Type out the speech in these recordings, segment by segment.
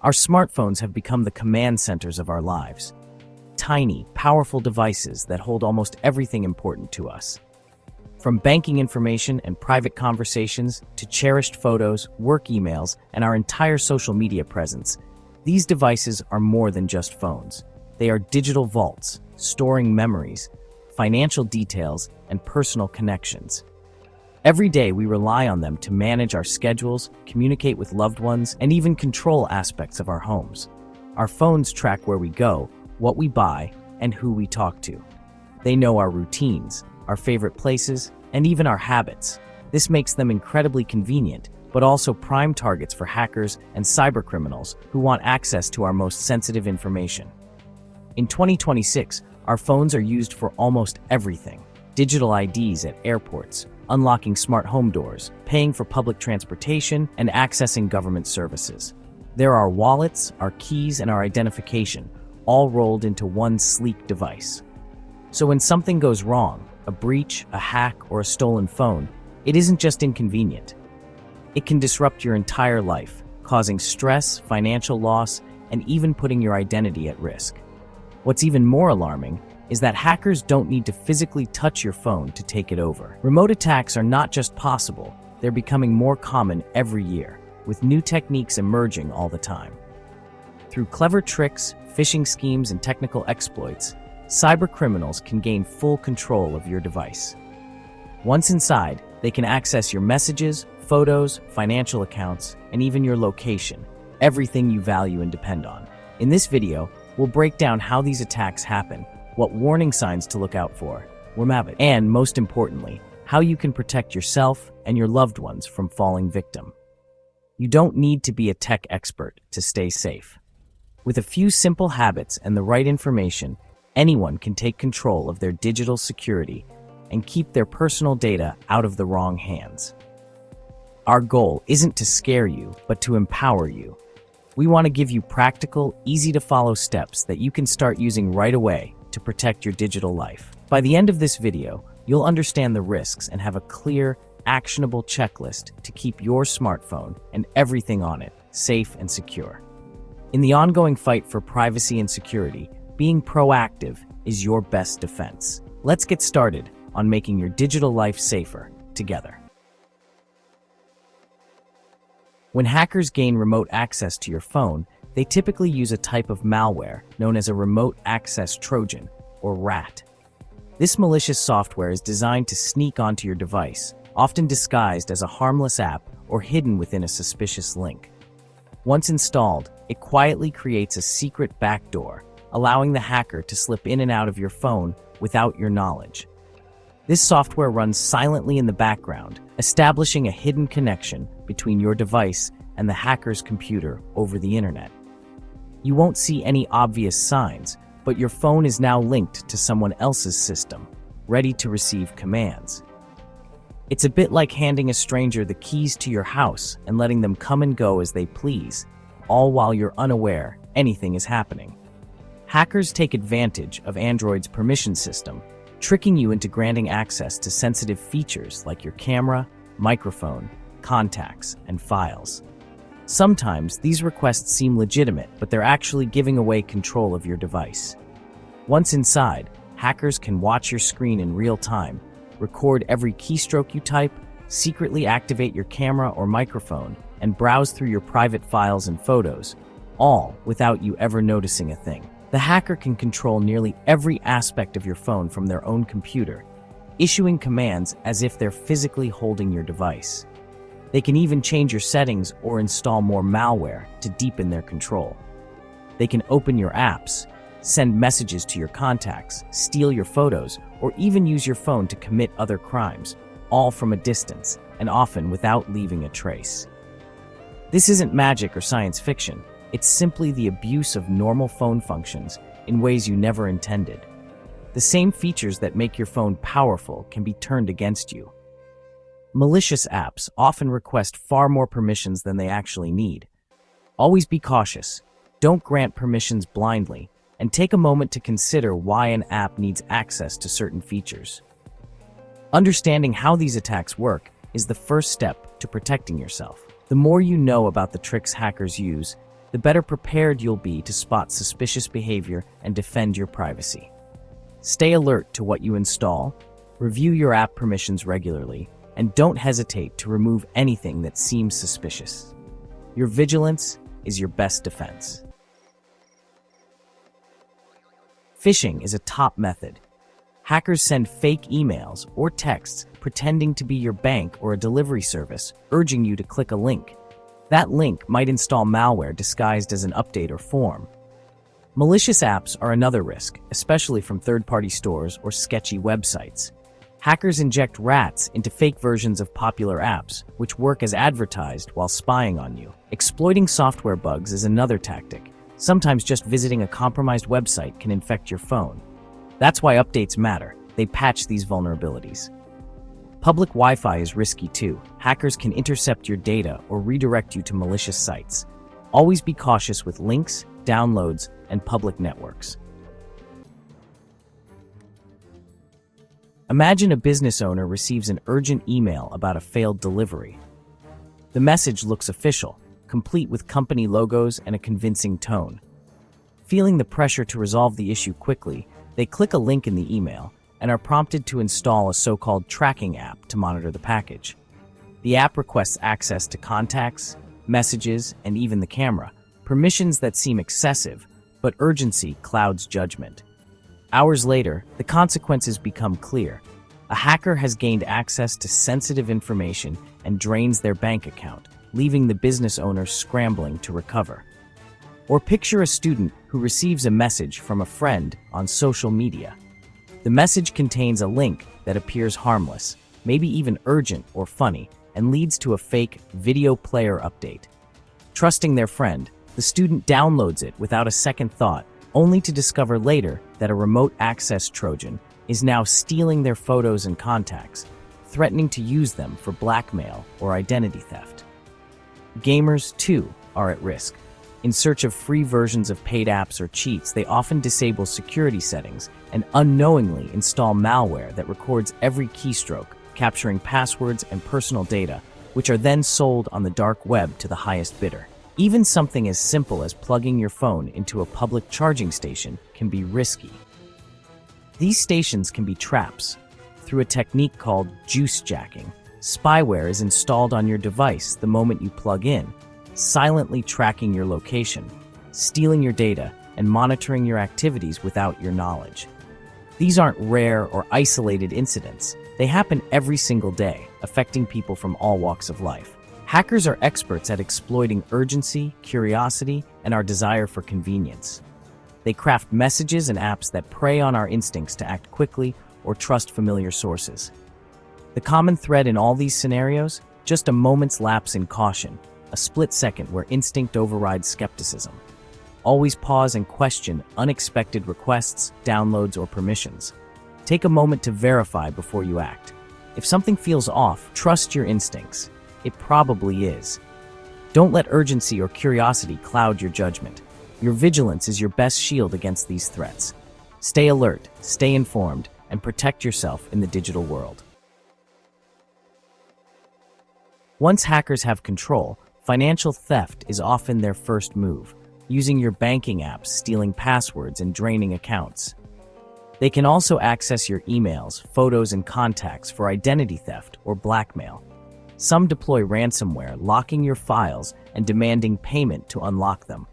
Our smartphones have become the command centers of our lives. Tiny, powerful devices that hold almost everything important to us. From banking information and private conversations to cherished photos, work emails, and our entire social media presence, these devices are more than just phones. They are digital vaults, storing memories, financial details, and personal connections. Every day we rely on them to manage our schedules, communicate with loved ones, and even control aspects of our homes. Our phones track where we go, what we buy, and who we talk to. They know our routines, our favorite places, and even our habits. This makes them incredibly convenient, but also prime targets for hackers and cybercriminals who want access to our most sensitive information. In 2026, our phones are used for almost everything. Digital IDs at airports, unlocking smart home doors, paying for public transportation, and accessing government services. There are wallets, our keys, and our identification, all rolled into one sleek device. So when something goes wrong, a breach, a hack, or a stolen phone, it isn't just inconvenient. It can disrupt your entire life, causing stress, financial loss, and even putting your identity at risk. What's even more alarming is that hackers don't need to physically touch your phone to take it over. Remote attacks are not just possible, they're becoming more common every year, with new techniques emerging all the time. Through clever tricks, phishing schemes, and technical exploits, cybercriminals can gain full control of your device. Once inside, they can access your messages, photos, financial accounts, and even your location, everything you value and depend on. In this video, we'll break down how these attacks happen, what warning signs to look out for, and most importantly, how you can protect yourself and your loved ones from falling victim. You don't need to be a tech expert to stay safe. With a few simple habits and the right information, anyone can take control of their digital security and keep their personal data out of the wrong hands. Our goal isn't to scare you, but to empower you. We want to give you practical, easy-to-follow steps that you can start using right away to protect your digital life. By the end of this video, you'll understand the risks and have a clear, actionable checklist to keep your smartphone and everything on it safe and secure. In the ongoing fight for privacy and security, being proactive is your best defense. Let's get started on making your digital life safer together. When hackers gain remote access to your phone, they typically use a type of malware known as a remote access Trojan, or RAT. This malicious software is designed to sneak onto your device, often disguised as a harmless app or hidden within a suspicious link. Once installed, it quietly creates a secret backdoor, allowing the hacker to slip in and out of your phone without your knowledge. This software runs silently in the background, establishing a hidden connection between your device and the hacker's computer over the internet. You won't see any obvious signs, but your phone is now linked to someone else's system, ready to receive commands. It's a bit like handing a stranger the keys to your house and letting them come and go as they please, all while you're unaware anything is happening. Hackers take advantage of Android's permission system, tricking you into granting access to sensitive features like your camera, microphone, contacts, and files. Sometimes these requests seem legitimate, but they're actually giving away control of your device. Once inside, hackers can watch your screen in real time, record every keystroke you type, secretly activate your camera or microphone, and browse through your private files and photos, all without you ever noticing a thing. The hacker can control nearly every aspect of your phone from their own computer, issuing commands as if they're physically holding your device. They can even change your settings or install more malware to deepen their control. They can open your apps, send messages to your contacts, steal your photos, or even use your phone to commit other crimes, all from a distance and often without leaving a trace. This isn't magic or science fiction. It's simply the abuse of normal phone functions in ways you never intended. The same features that make your phone powerful can be turned against you. Malicious apps often request far more permissions than they actually need. Always be cautious. Don't grant permissions blindly, and take a moment to consider why an app needs access to certain features. Understanding how these attacks work is the first step to protecting yourself. The more you know about the tricks hackers use, the better prepared you'll be to spot suspicious behavior and defend your privacy. Stay alert to what you install, review your app permissions regularly, and don't hesitate to remove anything that seems suspicious. Your vigilance is your best defense. Phishing is a top method. Hackers send fake emails or texts pretending to be your bank or a delivery service, urging you to click a link. That link might install malware disguised as an update or form. Malicious apps are another risk, especially from third-party stores or sketchy websites. Hackers inject rats into fake versions of popular apps, which work as advertised while spying on you. Exploiting software bugs is another tactic. Sometimes just visiting a compromised website can infect your phone. That's why updates matter. They patch these vulnerabilities. Public Wi-Fi is risky too. Hackers can intercept your data or redirect you to malicious sites. Always be cautious with links, downloads, and public networks. Imagine a business owner receives an urgent email about a failed delivery. The message looks official, complete with company logos and a convincing tone. Feeling the pressure to resolve the issue quickly, they click a link in the email and are prompted to install a so-called tracking app to monitor the package. The app requests access to contacts, messages, and even the camera, permissions that seem excessive, but urgency clouds judgment. Hours later, the consequences become clear. A hacker has gained access to sensitive information and drains their bank account, leaving the business owner scrambling to recover. Or picture a student who receives a message from a friend on social media. The message contains a link that appears harmless, maybe even urgent or funny, and leads to a fake video player update. Trusting their friend, the student downloads it without a second thought, only to discover later that a remote access Trojan is now stealing their photos and contacts, threatening to use them for blackmail or identity theft. Gamers, too, are at risk. In search of free versions of paid apps or cheats, they often disable security settings and unknowingly install malware that records every keystroke, capturing passwords and personal data, which are then sold on the dark web to the highest bidder. Even something as simple as plugging your phone into a public charging station can be risky. These stations can be traps. Through a technique called juice jacking, spyware is installed on your device the moment you plug in, silently tracking your location, stealing your data, and monitoring your activities without your knowledge. These aren't rare or isolated incidents. They happen every single day, affecting people from all walks of life. Hackers are experts at exploiting urgency, curiosity, and our desire for convenience. They craft messages and apps that prey on our instincts to act quickly or trust familiar sources. The common thread in all these scenarios? Just a moment's lapse in caution, a split second where instinct overrides skepticism. Always pause and question unexpected requests, downloads, or permissions. Take a moment to verify before you act. If something feels off, trust your instincts. It probably is. Don't let urgency or curiosity cloud your judgment. Your vigilance is your best shield against these threats. Stay alert, stay informed, and protect yourself in the digital world. Once hackers have control, financial theft is often their first move, using your banking apps, stealing passwords, and draining accounts. They can also access your emails, photos, and contacts for identity theft or blackmail. Some deploy ransomware, locking your files and demanding payment to unlock them.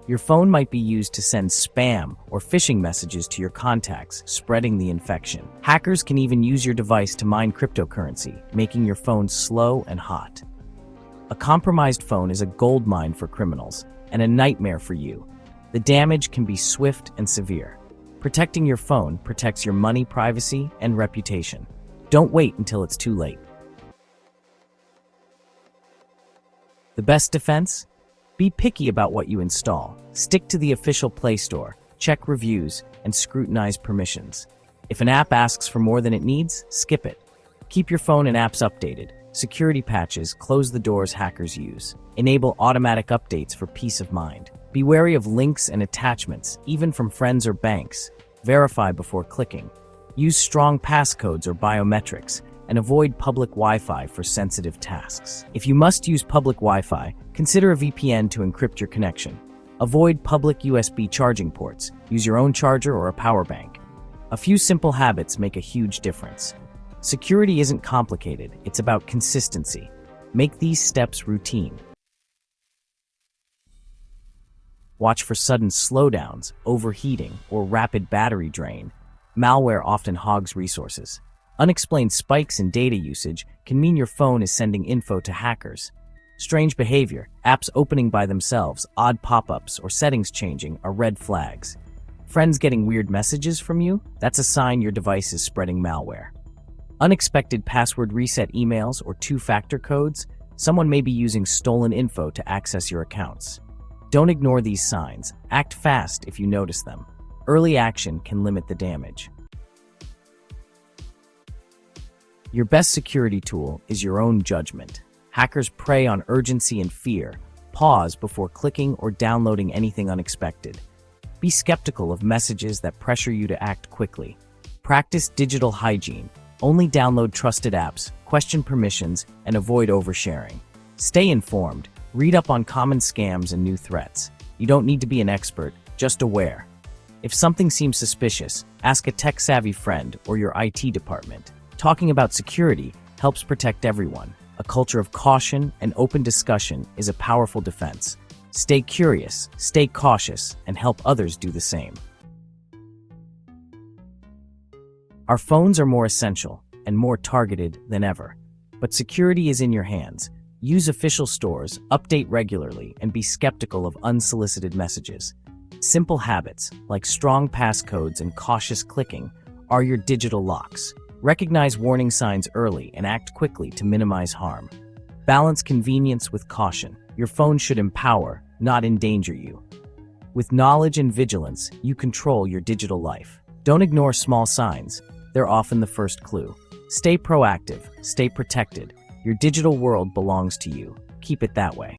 Your phone might be used to send spam or phishing messages to your contacts, spreading the infection. Hackers can even use your device to mine cryptocurrency, making your phone slow and hot. A compromised phone is a goldmine for criminals and a nightmare for you. The damage can be swift and severe. Protecting your phone protects your money, privacy, and reputation. Don't wait until it's too late. The best defense? Be picky about what you install. Stick to the official Play Store, check reviews, and scrutinize permissions. If an app asks for more than it needs, skip it. Keep your phone and apps updated. Security patches close the doors hackers use. Enable automatic updates for peace of mind. Be wary of links and attachments, even from friends or banks. Verify before clicking. Use strong passcodes or biometrics, and avoid public Wi-Fi for sensitive tasks. If you must use public Wi-Fi, consider a VPN to encrypt your connection. Avoid public USB charging ports. Use your own charger or a power bank. A few simple habits make a huge difference. Security isn't complicated, it's about consistency. Make these steps routine. Watch for sudden slowdowns, overheating, or rapid battery drain. Malware often hogs resources. Unexplained spikes in data usage can mean your phone is sending info to hackers. Strange behavior, apps opening by themselves, odd pop-ups, or settings changing are red flags. Friends getting weird messages from you? That's a sign your device is spreading malware. Unexpected password reset emails or two-factor codes? Someone may be using stolen info to access your accounts. Don't ignore these signs. Act fast if you notice them. Early action can limit the damage. Your best security tool is your own judgment. Hackers prey on urgency and fear. Pause before clicking or downloading anything unexpected. Be skeptical of messages that pressure you to act quickly. Practice digital hygiene. Only download trusted apps, question permissions, and avoid oversharing. Stay informed. Read up on common scams and new threats. You don't need to be an expert, just aware. If something seems suspicious, ask a tech-savvy friend or your IT department. Talking about security helps protect everyone. A culture of caution and open discussion is a powerful defense. Stay curious, stay cautious, and help others do the same. Our phones are more essential and more targeted than ever. But security is in your hands. Use official stores, update regularly, and be skeptical of unsolicited messages. Simple habits, like strong passcodes and cautious clicking, are your digital locks. Recognize warning signs early and act quickly to minimize harm. Balance convenience with caution. Your phone should empower, not endanger you. With knowledge and vigilance, you control your digital life. Don't ignore small signs. They're often the first clue. Stay proactive, stay protected. Your digital world belongs to you. Keep it that way.